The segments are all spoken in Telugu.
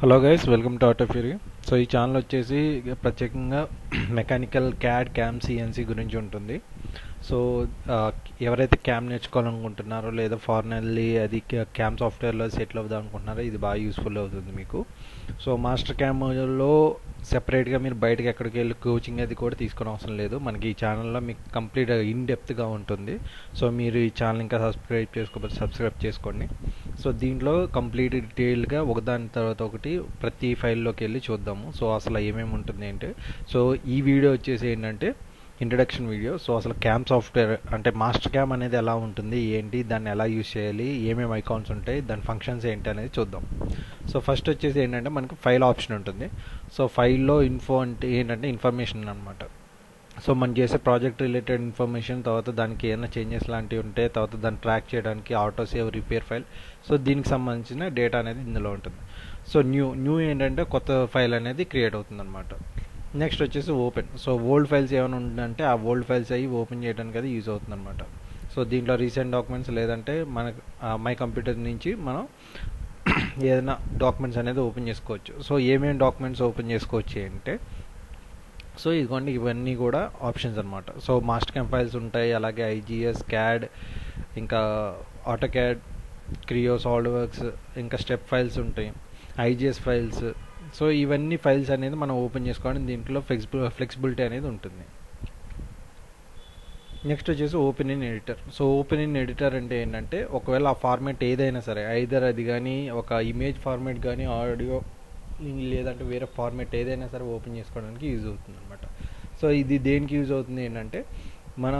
Hello guys, welcome to auto fury. So ఈ ఛానల్ వచ్చేసి ప్రత్యేకంగా మెకానికల్ క్యాడ్ క్యామ్ సిఎన్సి గురించి ఉంటుంది. సో ఎవరైతే క్యామ్ నేర్చుకోవాలనుకుంటున్నారో లేదా ఫారెన్ వెళ్ళి అది క్యామ్ సాఫ్ట్వేర్లో సెటిల్ అవుదాం అనుకుంటున్నారో ఇది బాగా యూస్ఫుల్ అవుతుంది మీకు. సో మాస్టర్ క్యామ్లో సెపరేట్గా మీరు బయటకు ఎక్కడికి వెళ్ళి కోచింగ్ అది కూడా తీసుకునే అవసరం లేదు. మనకి ఈ ఛానల్లో మీకు కంప్లీట్ ఇన్ డెప్త్గా ఉంటుంది. సో మీరు ఈ ఛానల్ ఇంకా సబ్స్క్రైబ్ చేసుకోండి. సో దీంట్లో కంప్లీట్ డీటెయిల్గా ఒకదాని తర్వాత ఒకటి ప్రతి ఫైల్లోకి వెళ్ళి చూద్దాము. సో అసలు ఏమేమి ఉంటుంది అంటే, సో ఈ వీడియో వచ్చేసి ఏంటంటే ఇంట్రడక్షన్ వీడియో. సో అసలు క్యామ్ సాఫ్ట్వేర్ అంటే మాస్టర్ క్యామ్ అనేది ఎలా ఉంటుంది, ఏంటి, దాన్ని ఎలా యూజ్ చేయాలి, ఏమేమి ఐకాన్స్ ఉంటాయి, దాని ఫంక్షన్స్ ఏంటి అనేది చూద్దాం. సో ఫస్ట్ వచ్చేసి ఏంటంటే మనకి ఫైల్ ఆప్షన్ ఉంటుంది. సో ఫైల్లో ఇన్ఫో అంటే ఏంటంటే ఇన్ఫర్మేషన్ అనమాట. సో మనం చేసే ప్రాజెక్ట్ రిలేటెడ్ ఇన్ఫర్మేషన్, తర్వాత దానికి ఏమైనా చేంజెస్ లాంటివి ఉంటే, తర్వాత దాన్ని ట్రాక్ చేయడానికి auto save repair file. So దీనికి సంబంధించిన డేటా అనేది ఇందులో ఉంటుంది. సో న్యూ ఏంటంటే కొత్త ఫైల్ అనేది క్రియేట్ అవుతుంది అనమాట. నెక్స్ట్ వచ్చేసి ఓపెన్. సో ఓల్డ్ ఫైల్స్ ఏమైనా ఉందంటే ఆ ఓల్డ్ ఫైల్స్ అవి ఓపెన్ చేయడానికి అది యూజ్ అవుతుంది అనమాట. సో దీంట్లో రీసెంట్ డాక్యుమెంట్స్ లేదంటే మన మై కంప్యూటర్ నుంచి మనం ఏదైనా డాక్యుమెంట్స్ అనేది ఓపెన్ చేసుకోవచ్చు. సో ఏమేమి డాక్యుమెంట్స్ ఓపెన్ చేసుకోవచ్చు అంటే, సో ఇదిగోండి ఇవన్నీ కూడా ఆప్షన్స్ అనమాట. సో మాస్టర్ క్యామ్ ఫైల్స్ ఉంటాయి, అలాగే ఐజిఎస్, క్యాడ్, ఇంకా AutoCAD, Creo, SolidWorks, ఇంకా స్టెప్ ఫైల్స్ ఉంటాయి, ఐజిఎస్ ఫైల్స్. సో ఇవన్నీ ఫైల్స్ అనేది మనం ఓపెన్ చేసుకోవడానికి దీంట్లో ఫ్లెక్సిబిలిటీ అనేది ఉంటుంది. నెక్స్ట్ వచ్చేసి open in editor. So open in editor అంటే ఏంటంటే, ఒకవేళ ఆ ఫార్మాట్ ఏదైనా సరే, ఐదర్ అది కానీ ఒక ఇమేజ్ ఫార్మాట్ కానీ ఆడియో లేదంటే వేరే ఫార్మాట్ ఏదైనా సరే ఓపెన్ చేసుకోవడానికి యూజ్ అవుతుంది అనమాట. సో ఇది దేనికి యూజ్ అవుతుంది ఏంటంటే, మన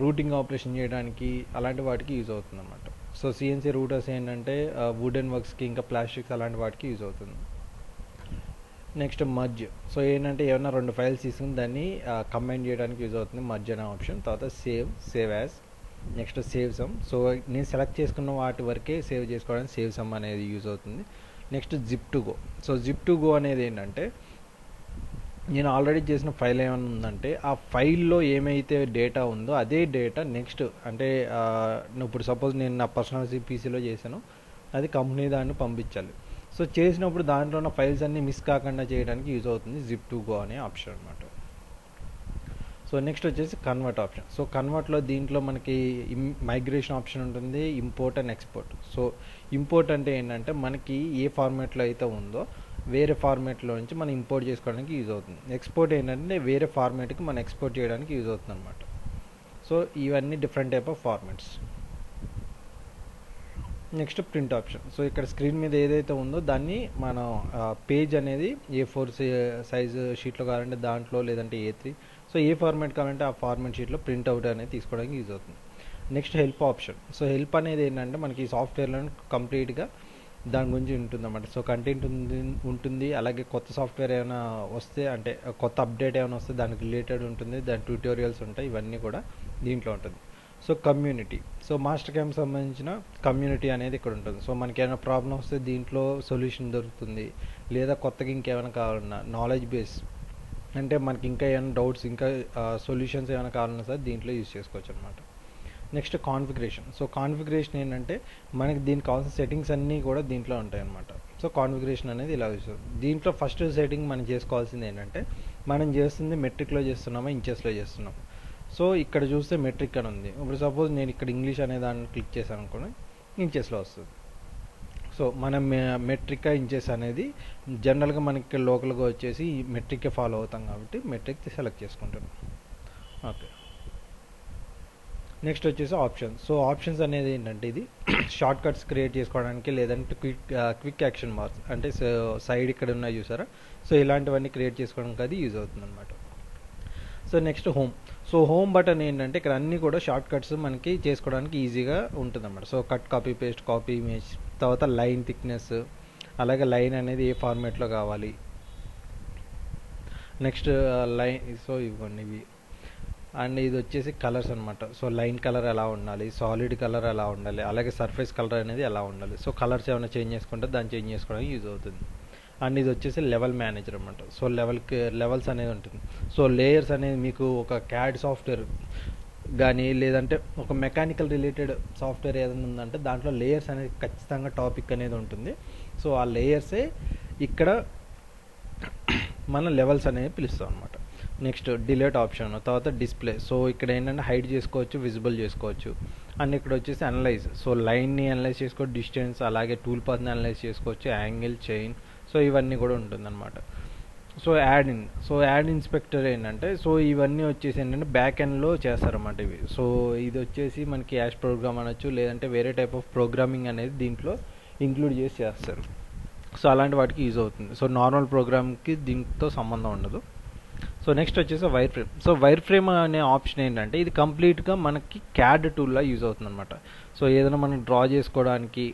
రూటింగ్ ఆపరేషన్ చేయడానికి అలాంటి వాటికి యూజ్ అవుతుంది అనమాట. సో సిఎన్సి రూటర్స్ ఏంటంటే వుడెన్ వర్క్స్కి ఇంకా ప్లాస్టిక్స్ అలాంటి వాటికి యూజ్ అవుతుంది. Next merge. సో ఏంటంటే ఏమైనా రెండు ఫైల్స్ తీసుకుని దాన్ని కంబైన్ చేయడానికి యూజ్ అవుతుంది మర్జ్ అనే ఆప్షన్. తర్వాత save as, next save some. So నేను సెలెక్ట్ చేసుకున్న వాటి వరకే సేవ్ చేసుకోవడానికి సేవ్ సమ్ అనేది యూజ్ అవుతుంది. Next zip to go. So zip to go అనేది ఏంటంటే, నేను ఆల్రెడీ చేసిన ఫైల్ ఏమైనా ఉందంటే ఆ ఫైల్లో ఏమైతే డేటా ఉందో అదే డేటా నెక్స్ట్ అంటే ఇప్పుడు సపోజ్ నేను నా పర్సనల్ పీసీలో చేశాను, అది కంపెనీ దాన్ని పంపించాలి. సో చేసినప్పుడు దాంట్లో ఉన్న ఫైల్స్ అన్నీ మిస్ కాకుండా చేయడానికి యూజ్ అవుతుంది జిప్ టు గో అనే ఆప్షన్ అనమాట. సో నెక్స్ట్ వచ్చేసి కన్వర్ట్ ఆప్షన్. సో కన్వర్ట్లో దీంట్లో మనకి మైగ్రేషన్ ఆప్షన్ ఉంటుంది, import and export. So import అంటే ఏంటంటే మనకి ఏ ఫార్మాట్లో అయితే ఉందో వేరే ఫార్మాట్లో నుంచి మనం ఇంపోర్ట్ చేసుకోవడానికి యూజ్ అవుతుంది. ఎక్స్పోర్ట్ ఏంటంటే వేరే ఫార్మాట్కి మనం ఎక్స్పోర్ట్ చేయడానికి యూజ్ అవుతుంది అనమాట. సో ఇవన్నీ different type of formats. Next print option. So ఇక్కడ స్క్రీన్ మీద ఏదైతే ఉందో దాన్ని మనం పేజ్ అనేది A4 సైజు షీట్లో కావాలంటే దాంట్లో, లేదంటే A3. సో ఏ ఫార్మాట్ కావాలంటే ఆ ఫార్మాట్ షీట్లో ప్రింట్ అవుట్ అనేది తీసుకోవడానికి యూజ్ అవుతుంది. Next help option. So help అనేది ఏంటంటే మనకి ఈ సాఫ్ట్వేర్లో కంప్లీట్గా దాని గురించి ఉంటుందన్నమాట. సో కంటెంట్ ఉంటుంది, అలాగే కొత్త సాఫ్ట్వేర్ ఏమైనా వస్తే అంటే కొత్త అప్డేట్ ఏమైనా వస్తే దానికి రిలేటెడ్ ఉంటుంది, దాని ట్యూటోరియల్స్ ఉంటాయి, ఇవన్నీ కూడా దీంట్లో ఉంటుంది. So community. So master cam సంబంధించిన కమ్యూనిటీ అనేది ఇక్కడ ఉంటుంది. సో మనకి ఏమైనా ప్రాబ్లం వస్తే దీంట్లో సొల్యూషన్ దొరుకుతుంది, లేదా కొత్తగా ఇంకేమైనా కావాలన్నా నాలెడ్జ్ బేస్ అంటే మనకి ఇంకా ఏమైనా డౌట్స్, ఇంకా సొల్యూషన్స్ ఏమైనా కావాలన్నా సరే దీంట్లో యూజ్ చేసుకోవచ్చు అనమాట. Next configuration. సో కాన్ఫిగరేషన్ ఏంటంటే మనకి దీనికి కావాల్సిన సెట్టింగ్స్ అన్నీ కూడా దీంట్లో ఉంటాయి అన్నమాట. సో కాన్ఫిగరేషన్ అనేది ఇలా యూజ్. దీంట్లో ఫస్ట్ సెట్టింగ్ మనం చేసుకోవాల్సింది ఏంటంటే, మనం చేస్తుంది మెట్రిక్లో చేస్తున్నామా ఇంచెస్లో చేస్తున్నామా. సో ఇక్కడ చూస్తే మెట్రిక్ అని ఉంది. ఇప్పుడు సపోజ్ నేను ఇక్కడ ఇంగ్లీష్ అనే దాన్ని క్లిక్ చేశాను అనుకోండి, ఇంచెస్లో వస్తుంది. సో మనం మెట్రిక్ ఇంచెస్ అనేది జనరల్గా మనకి లోకల్గా వచ్చేసి మెట్రికే ఫాలో అవుతాం కాబట్టి మెట్రిక్ సెలెక్ట్ చేసుకుంటాను. ఓకే. నెక్స్ట్ వచ్చేసి ఆప్షన్స్. సో ఆప్షన్స్ అనేది ఏంటంటే ఇది షార్ట్ కట్స్ క్రియేట్ చేసుకోవడానికి, లేదంటే క్విక్ యాక్షన్ మార్క్స్ అంటే సైడ్ ఇక్కడ ఉన్నాయి చూసారా, సో ఇలాంటివన్నీ క్రియేట్ చేసుకోవడానికి అది యూజ్ అవుతుంది అనమాట. So next home. So home button ఏంటంటే ఇక్కడ అన్నీ కూడా షార్ట్ కట్స్ మనకి చేసుకోవడానికి ఈజీగా ఉంటుంది అన్నమాట. So cut, copy, paste, copy image, తర్వాత లైన్ థిక్నెస్, అలాగే లైన్ అనేది ఏ ఫార్మాట్లో కావాలి. Next line. సో ఇవ్వండి ఇవి. అండ్ ఇది వచ్చేసి కలర్స్ అనమాట. సో లైన్ కలర్ ఎలా ఉండాలి, సాలిడ్ కలర్ ఎలా ఉండాలి, అలాగే సర్ఫేస్ కలర్ అనేది ఎలా ఉండాలి. సో కలర్స్ ఏమైనా చేంజ్ చేసుకుంటే దాన్ని చేంజ్ చేసుకోవడానికి యూజ్ అవుతుంది. అండ్ ఇది వచ్చేసి లెవెల్ మేనేజర్ అనమాట. సో లెవెల్స్ అనేది ఉంటుంది. సో లేయర్స్ అనేది మీకు ఒక క్యాడ్ సాఫ్ట్వేర్ కానీ, లేదంటే ఒక మెకానికల్ రిలేటెడ్ సాఫ్ట్వేర్ ఏదైనా ఉందంటే దాంట్లో లేయర్స్ అనేది ఖచ్చితంగా టాపిక్ అనేది ఉంటుంది. సో ఆ లేయర్సే ఇక్కడ మన లెవెల్స్ అనేవి పిలుస్తాం అనమాట. నెక్స్ట్ డిలీట్ ఆప్షన్, తర్వాత డిస్ప్లే. సో ఇక్కడ ఏంటంటే హైడ్ చేసుకోవచ్చు, విజిబుల్ చేసుకోవచ్చు. అండ్ ఇక్కడ వచ్చేసి అనలైజ్. సో లైన్ని అనలైజ్ చేసుకోవచ్చు, డిస్టెన్స్, అలాగే టూల్ పాత్ని అనలైజ్ చేసుకోవచ్చు, యాంగిల్, చైన్. సో ఇవన్నీ కూడా ఉంటుందన్నమాట. సో యాడ్ ఇన్స్పెక్టర్ ఏంటంటే, సో ఇవన్నీ వచ్చేసి ఏంటంటే బ్యాక్ ఎండ్లో చేస్తారన్నమాట ఇవి. సో ఇది వచ్చేసి మనకి యాష్ ప్రోగ్రామ్ అనొచ్చు, లేదంటే వేరే టైప్ ఆఫ్ ప్రోగ్రామింగ్ అనేది దీంట్లో ఇంక్లూడ్ చేసి చేస్తారు. సో అలాంటి వాటికి యూజ్ అవుతుంది. సో నార్మల్ ప్రోగ్రామ్కి దీంతో సంబంధం ఉండదు. సో నెక్స్ట్ వచ్చేసి wire frame. So wire frame అనే ఆప్షన్ ఏంటంటే ఇది కంప్లీట్గా మనకి క్యాడ్ టూల్లా యూజ్ అవుతుంది అనమాట. సో ఏదైనా మనం డ్రా చేసుకోవడానికి,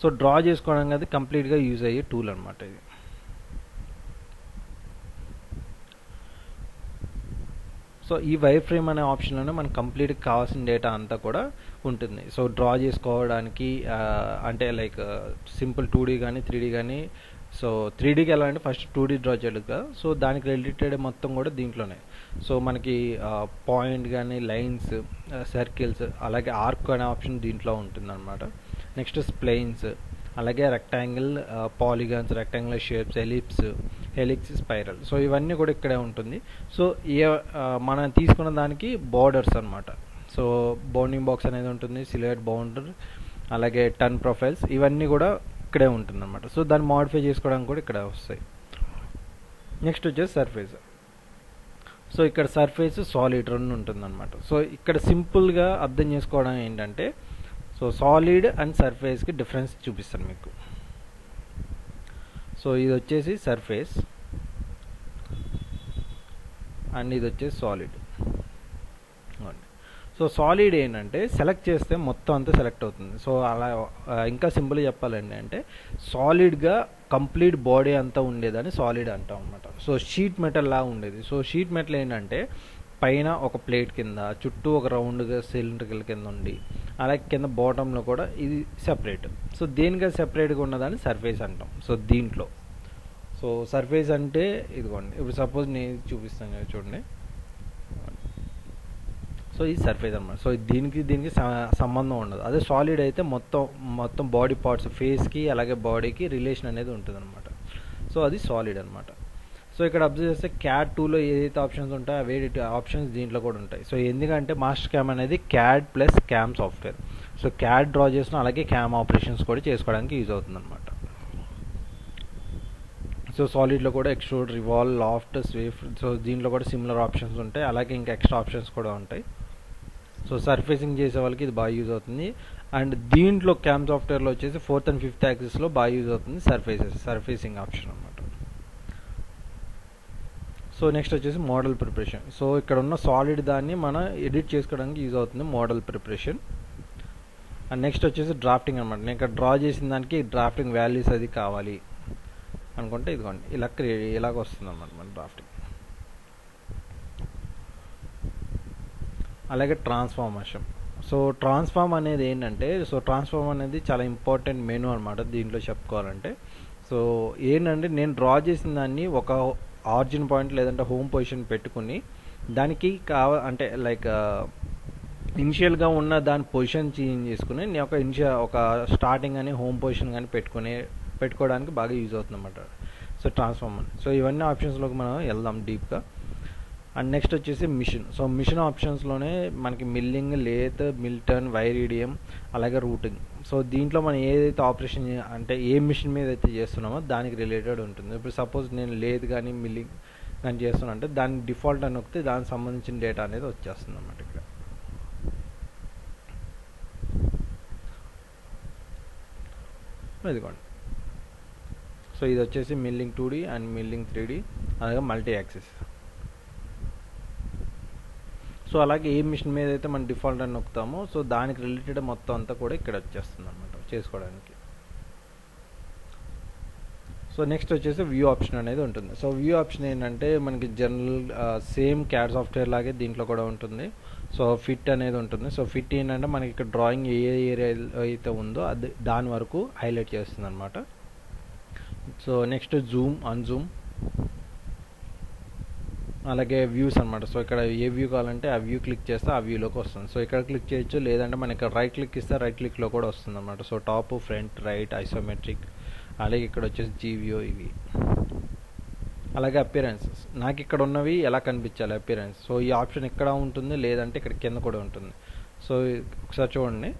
సో డ్రా చేసుకోవడానికి అది కంప్లీట్గా యూజ్ అయ్యే టూల్ అనమాట ఇది. సో ఈ వైర్ ఫ్రేమ్ అనే ఆప్షన్లోనే మనకు కంప్లీట్గా కావాల్సిన డేటా అంతా కూడా ఉంటుంది. సో డ్రా చేసుకోవడానికి అంటే లైక్ సింపుల్ 2D కానీ 3D కానీ. సో 3Dకి ఎలా అంటే ఫస్ట్ 2D డ్రా చేయాలి కదా, సో దానికి రిలేటెడ్ మొత్తం కూడా దీంట్లోనే. సో మనకి పాయింట్ కానీ, లైన్స్, సర్కిల్స్, అలాగే ఆర్క్ అనే ఆప్షన్ దీంట్లో ఉంటుంది అనమాట. నెక్స్ట్ స్ప్లెయిన్స్, అలాగే rectangle, polygons, rectangular shapes, helix, spiral. So ఇవన్నీ కూడా ఇక్కడే ఉంటుంది. సో మనం తీసుకున్న దానికి బార్డర్స్ అనమాట. సో బౌండింగ్ బాక్స్ అనేది ఉంటుంది, సిలువేట్ బౌండర్, అలాగే టర్న్ ప్రొఫైల్స్, ఇవన్నీ కూడా ఇక్కడే ఉంటుంది అనమాట. సో దాన్ని మాడిఫై చేసుకోవడానికి కూడా ఇక్కడ వస్తాయి. నెక్స్ట్ వచ్చేసి సర్ఫేస్. సో ఇక్కడ సర్ఫేస్, సాలిడ్ రెండు ఉంటుంది అనమాట. సో ఇక్కడ సింపుల్గా అర్థం చేసుకోవడం ఏంటంటే, సో సాలిడ్ అండ్ సర్ఫేస్కి డిఫరెన్స్ చూపిస్తాను మీకు. సో ఇది వచ్చేసి సర్ఫేస్ అండ్ ఇది వచ్చేసి సాలిడ్. సో సాలిడ్ ఏంటంటే సెలెక్ట్ చేస్తే మొత్తం అంతా సెలెక్ట్ అవుతుంది. సో అలా ఇంకా సింపుల్గా చెప్పాలండి అంటే సాలిడ్గా కంప్లీట్ బాడీ అంతా ఉండేదని సాలిడ్ అంటాం అనమాట. సో షీట్ మెటల్ లా ఉండేది. సో షీట్ మెటల్ ఏంటంటే పైన ఒక ప్లేట్ కింద, చుట్టూ ఒక రౌండ్గా సిలిండ్రికల్ కింద ఉండి, అలాగే కింద బాటంలో కూడా ఇది సెపరేట్. సో దేనిగా సెపరేట్గా ఉన్నదాన్ని సర్ఫేస్ అంటాం. సో దీంట్లో సో సర్ఫేస్ అంటే ఇదిగోండి, ఇప్పుడు సపోజ్ నేను చూపిస్తాను కదా చూడండి. సో ఇది సర్ఫేస్ అనమాట. సో దీనికి సంబంధం ఉండదు. అదే సాలిడ్ అయితే మొత్తం బాడీ పార్ట్స్, ఫేస్కి అలాగే బాడీకి రిలేషన్ అనేది ఉంటుంది అనమాట. సో అది సాలిడ్ అనమాట. సో ఇక్కడ అబ్జర్వ్ చేస్తే క్యాడ్ 2లో ఏదైతే ఆప్షన్స్ ఉంటాయో అవే ఆప్షన్స్ దీంట్లో కూడా ఉంటాయి. సో ఎందుకంటే మాస్టర్ క్యామ్ అనేది CAD plus CAM software. So CAD draw చేసిన అలాగే క్యామ్ ఆపరేషన్స్ కూడా చేసుకోవడానికి యూజ్ అవుతుంది అనమాట. సో సాలిడ్లో కూడా ఎక్స్ట్రూడ్, రివాల్వ్, లాఫ్ట్, స్వీఫ్, సో దీంట్లో కూడా సిమిలర్ ఆప్షన్స్ ఉంటాయి. అలాగే ఇంకా ఎక్స్ట్రా ఆప్షన్స్ కూడా ఉంటాయి. సో సర్ఫేసింగ్ చేసే వాళ్ళకి ఇది బాగా యూజ్ అవుతుంది. అండ్ దీంట్లో క్యామ్ సాఫ్ట్వేర్లో వచ్చేసి 4th and 5th యాక్సిస్లో బాగా యూజ్ అవుతుంది సర్ఫేసింగ్ ఆప్షన్ అనమాట. సో నెక్స్ట్ వచ్చేసి మోడల్ ప్రిపరేషన్. సో ఇక్కడ ఉన్న సాలిడ్ దాన్ని మనం ఎడిట్ చేసుకోవడానికి యూజ్ అవుతుంది మోడల్ ప్రిపరేషన్. అండ్ నెక్స్ట్ వచ్చేసి డ్రాఫ్టింగ్ అనమాట. నేను ఇక్కడ డ్రా చేసిన దానికి డ్రాఫ్టింగ్ వాల్యూస్ అది కావాలి అనుకుంటే ఇదిగోండి ఇలాగ వస్తుంది అనమాట మన డ్రాఫ్టింగ్. అలాగే ట్రాన్స్ఫార్మేషన్. సో ట్రాన్స్ఫార్మ్ అనేది ఏంటంటే, సో ట్రాన్స్ఫార్మ్ అనేది చాలా ఇంపార్టెంట్ మెనూ అనమాట దీంట్లో చెప్పుకోవాలంటే. సో ఏంటంటే నేను డ్రా చేసిన దాన్ని ఒక ఆరిజిన్ పాయింట్ లేదంటే హోమ్ పొజిషన్ పెట్టుకుని దానికి అంటే లైక్ ఇనిషియల్గా ఉన్న దాని పొజిషన్ చేంజ్ చేసుకుని నేను ఒక స్టార్టింగ్ కానీ హోమ్ పొజిషన్ కానీ పెట్టుకోవడానికి బాగా యూజ్ అవుతుంది అన్నమాట. So transformer. సో ఇవన్నీ ఆప్షన్స్లోకి మనం వెళ్దాం డీప్గా. అండ్ నెక్స్ట్ వచ్చేసి మిషన్. సో మిషన్ ఆప్షన్స్లోనే మనకి మిల్లింగ్, లేత్, మిల్టర్న్, వైర్ ఈడియం, అలాగే రూటింగ్. సో దీంట్లో మనం ఏదైతే ఆపరేషన్ అంటే ఏ మిషన్ మీద అయితే చేస్తున్నామో దానికి రిలేటెడ్ ఉంటుంది. ఇప్పుడు సపోజ్ నేను లేత్ కానీ మిల్లింగ్ కానీ చేస్తున్నా అంటే దానికి డిఫాల్ట్ అని నొక్కితే దానికి సంబంధించిన డేటా అనేది వచ్చేస్తుంది అన్నమాట ఇక్కడ. ఇదిగోండి. సో ఇది వచ్చేసి milling 2D and milling 3D, అలాగే మల్టీ యాక్సిస్. సో అలాగే ఏ మిషన్ మీద అయితే మనం డిఫాల్ట్ అని నొక్కుతామో సో దానికి రిలేటెడ్ మొత్తం అంతా కూడా ఇక్కడ వచ్చేస్తుంది అనమాట చేసుకోవడానికి. సో నెక్స్ట్ వచ్చేసి వ్యూ ఆప్షన్ అనేది ఉంటుంది. సో వ్యూ ఆప్షన్ ఏంటంటే మనకి జనరల్ సేమ్ క్యాడ్ సాఫ్ట్వేర్ లాగే దీంట్లో కూడా ఉంటుంది. సో ఫిట్ అనేది ఉంటుంది. సో ఫిట్ ఏంటంటే మనకి ఇక్కడ డ్రాయింగ్ ఏ ఏరియా అయితే ఉందో అది దాని వరకు హైలైట్ చేస్తుంది అనమాట. సో నెక్స్ట్ జూమ్, అన్జూమ్, అలాగే వ్యూస్ అనమాట. సో ఇక్కడ ఏ వ్యూ కావాలంటే ఆ వ్యూ క్లిక్ చేస్తే ఆ వ్యూలోకి వస్తుంది. సో ఇక్కడ క్లిక్ చేయొచ్చు, లేదంటే మనకి ఇక్కడ రైట్ క్లిక్ ఇస్తే రైట్ క్లిక్లో కూడా వస్తుంది అనమాట. So top, front, right, isometric, అలాగే ఇక్కడ వచ్చేసి జీ వ్యూ ఇవి. అలాగే అపియరెన్సెస్, నాకు ఇక్కడ ఉన్నవి ఎలా కనిపించాలి అపియరెన్స్. సో ఈ ఆప్షన్ ఇక్కడ ఉంటుంది, లేదంటే ఇక్కడ కింద కూడా ఉంటుంది. సో ఒకసారి చూడండి.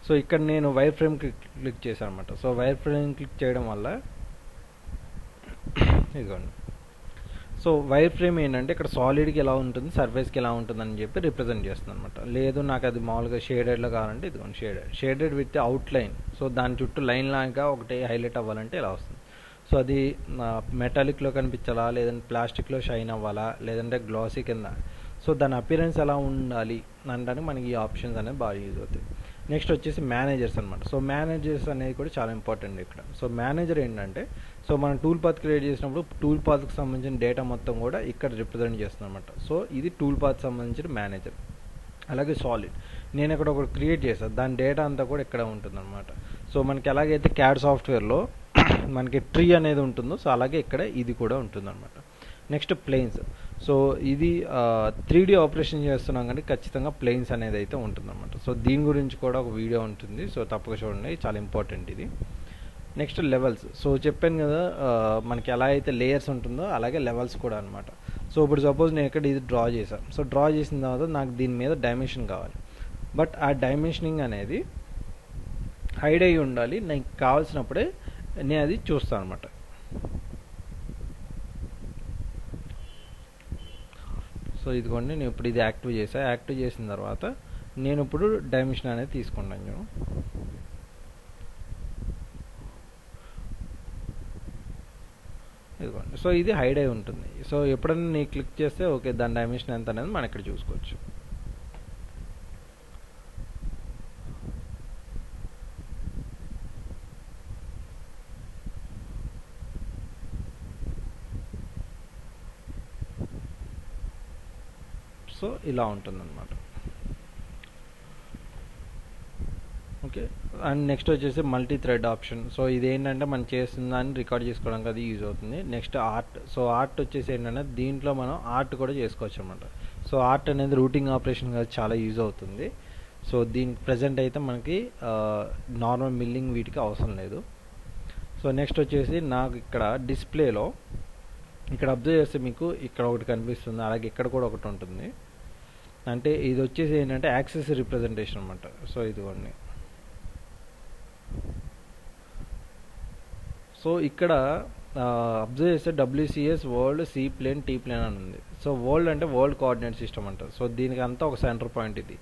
సో ఇక్కడ నేను వైర్ ఫ్రేమ్ క్లిక్ చేశాను అనమాట. సో వైర్ ఫ్రేమ్ క్లిక్ చేయడం వల్ల ఇదిగోండి. సో వైర్ ఫ్రేమ్ ఏంటంటే ఇక్కడ సాలిడ్కి ఎలా ఉంటుంది, సర్ఫేస్కి ఎలా ఉంటుంది అని చెప్పి రిప్రజెంట్ చేస్తుంది అనమాట. లేదు నాకు అది మామూలుగా షేడెడ్లో కావాలంటే ఇదిగోండి shaded with out line. So దాని చుట్టూ లైన్ లాగా ఒకటి హైలైట్ అవ్వాలంటే ఇలా వస్తుంది. సో అది మెటాలిక్లో కనిపించాలా, లేదంటే ప్లాస్టిక్లో షైన్ అవ్వాలా, లేదంటే గ్లాసీ కింద. సో దాని అపియరెన్స్ ఎలా ఉండాలి అనడానికి మనకి ఈ ఆప్షన్స్ అనేది బాగా యూజ్ అవుతాయి. నెక్స్ట్ వచ్చేసి మేనేజర్స్ అనమాట. సో మేనేజర్స్ అనేది కూడా చాలా ఇంపార్టెంట్ ఇక్కడ. సో మేనేజర్ ఏంటంటే, సో మనం టూల్ పాత్ క్రియేట్ చేసినప్పుడు టూల్ పాత్కి సంబంధించిన డేటా మొత్తం కూడా ఇక్కడ రిప్రజెంట్ చేస్తుంది అనమాట. సో ఇది టూల్ పాత్ సంబంధించిన మేనేజర్. అలాగే సాలిడ్, నేను ఇక్కడ ఒకటి క్రియేట్ చేశాను, దాని డేటా అంతా కూడా ఇక్కడ ఉంటుంది అనమాట. సో మనకి ఎలాగైతే క్యాడ్ సాఫ్ట్వేర్లో మనకి ట్రీ అనేది ఉంటుందో, సో అలాగే ఇక్కడ ఇది కూడా ఉంటుంది అనమాట. Next planes. సో ఇది 3D ఆపరేషన్ చేస్తున్నాం కానీ ఖచ్చితంగా ప్లేన్స్ అనేది అయితే ఉంటుందన్నమాట. సో దీని గురించి కూడా ఒక వీడియో ఉంటుంది, సో తప్పక చూడండి, చాలా ఇంపార్టెంట్ ఇది. Next levels. సో చెప్పాను కదా, మనకి ఎలా అయితే లేయర్స్ ఉంటుందో అలాగే లెవెల్స్ కూడా అనమాట. సో ఇప్పుడు సపోజ్ నేను ఇక్కడ ఇది డ్రా చేశాను. సో డ్రా చేసిన తర్వాత నాకు దీని మీద డైమెన్షన్ కావాలి. బట్ ఆ డైమెన్షనింగ్ అనేది హైడ్ అయ్యి ఉండాలి, నాకు కావాల్సినప్పుడే నేను అది చూస్తాను అనమాట. సో ఇదిగోండి, నేను ఇప్పుడు ఇది యాక్టివ్ చేశాను. యాక్టివ్ చేసిన తర్వాత నేను ఇప్పుడు డైమెన్షన్ అనేది తీసుకుంటాను. ఇదిగోండి. సో ఇది హైడ్ అయి ఉంటుంది. సో ఎప్పుడైనా నేను క్లిక్ చేస్తే ఓకే, దాని డైమెన్షన్ ఎంత అనేది మనం ఇక్కడ చూసుకోవచ్చు. సో ఇలా ఉంటుందన్నమాట. ఓకే. అండ్ నెక్స్ట్ వచ్చేసి మల్టీ థ్రెడ్ ఆప్షన్. సో ఇదేంటంటే మనం చేస్తుందని రికార్డ్ చేసుకోవడానికి అది యూజ్ అవుతుంది. Next art. సో ఆర్ట్ వచ్చేసి ఏంటంటే దీంట్లో మనం ఆర్ట్ కూడా చేసుకోవచ్చు అనమాట. సో ఆర్ట్ అనేది రూటింగ్ ఆపరేషన్ చాలా యూజ్ అవుతుంది. సో దీనికి ప్రజెంట్ అయితే మనకి నార్మల్ మిల్లింగ్ వీటికి అవసరం లేదు. సో నెక్స్ట్ వచ్చేసి నాకు ఇక్కడ డిస్ప్లేలో ఇక్కడ అబ్జర్వ్ చేస్తే మీకు ఇక్కడ ఒకటి కనిపిస్తుంది, అలాగే ఇక్కడ కూడా ఒకటి ఉంటుంది. అంటే ఇది వచ్చేసి ఏంటంటే యాక్సెస్ రిప్రజెంటేషన్ అనమాట. సో ఇదిగోండి. సో ఇక్కడ అబ్జర్వ్ చేస్తే WCS world C plane T plane అని ఉంది. సో వరల్డ్ అంటే వరల్డ్ కోఆర్డినేట్ సిస్టమ్ అంటారు. సో దీనికి అంతా ఒక సెంటర్ పాయింట్ ఇది.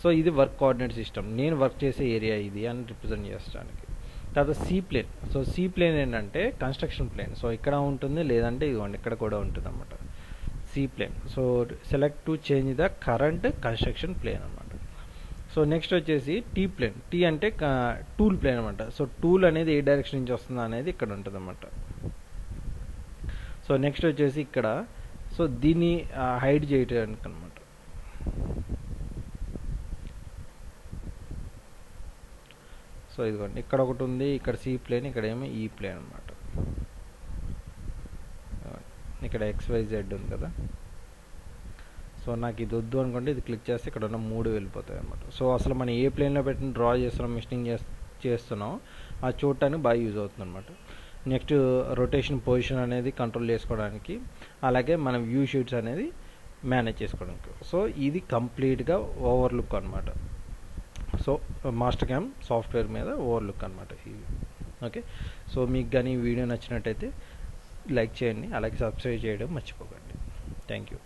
సో ఇది వర్క్ కోఆర్డినేట్ సిస్టమ్, నేను వర్క్ చేసే ఏరియా ఇది అని రిప్రజెంట్ చేయడానికి. తర్వాత C plane. So C plane ఏంటంటే కన్స్ట్రక్షన్ ప్లేన్. సో ఇక్కడ ఉంటుంది, లేదంటే ఇదిగోండి ఇక్కడ కూడా ఉంటుంది అనమాట C plane. So select to change the current construction plane అనమాట. సో నెక్స్ట్ వచ్చేసి టీ ప్లేన్. టీ అంటే టూల్ ప్లేన్ అనమాట. సో టూల్ అనేది ఏ డైరెక్షన్ నుంచి వస్తుందో అనేది ఇక్కడ ఉంటుంది అనమాట. సో నెక్స్ట్ వచ్చేసి ఇక్కడ సో దీన్ని హైడ్ చేయడానికి అనమాట. సో ఇదిగోండి ఇక్కడ ఒకటి ఉంది, ఇక్కడ సి ప్లేన్, ఇక్కడ ఏమో ఈ ప్లేన్ అనమాట. ఇక్కడ XYZ ఉంది కదా. సో నాకు ఇది వద్దు అనుకుంటే ఇది క్లిక్ చేస్తే ఇక్కడ ఉన్న 3 వెళ్ళిపోతాయి అనమాట. సో అసలు మనం ఏ ప్లేన్లో పెట్టిన డ్రా చేస్తున్నాం, మిషనింగ్ చేస్తున్నాం అది చూడటానికి బాగా యూజ్ అవుతుంది అనమాట. నెక్స్ట్ రొటేషన్ పొజిషన్ అనేది కంట్రోల్ చేసుకోవడానికి, అలాగే మన వ్యూ షీట్స్ అనేది మేనేజ్ చేసుకోవడానికి. సో ఇది కంప్లీట్గా ఓవర్లుక్ అనమాట. సో మాస్టర్కామ్ సాఫ్ట్వేర్ మీద ఓవర్లుక్ అనమాట ఇది. ఓకే. సో మీకు కానీ ఈ వీడియో నచ్చినట్టయితే లైక్ చేయండి, అలాగే సబ్స్క్రైబ్ చేయడం మర్చిపోకండి. Thank you.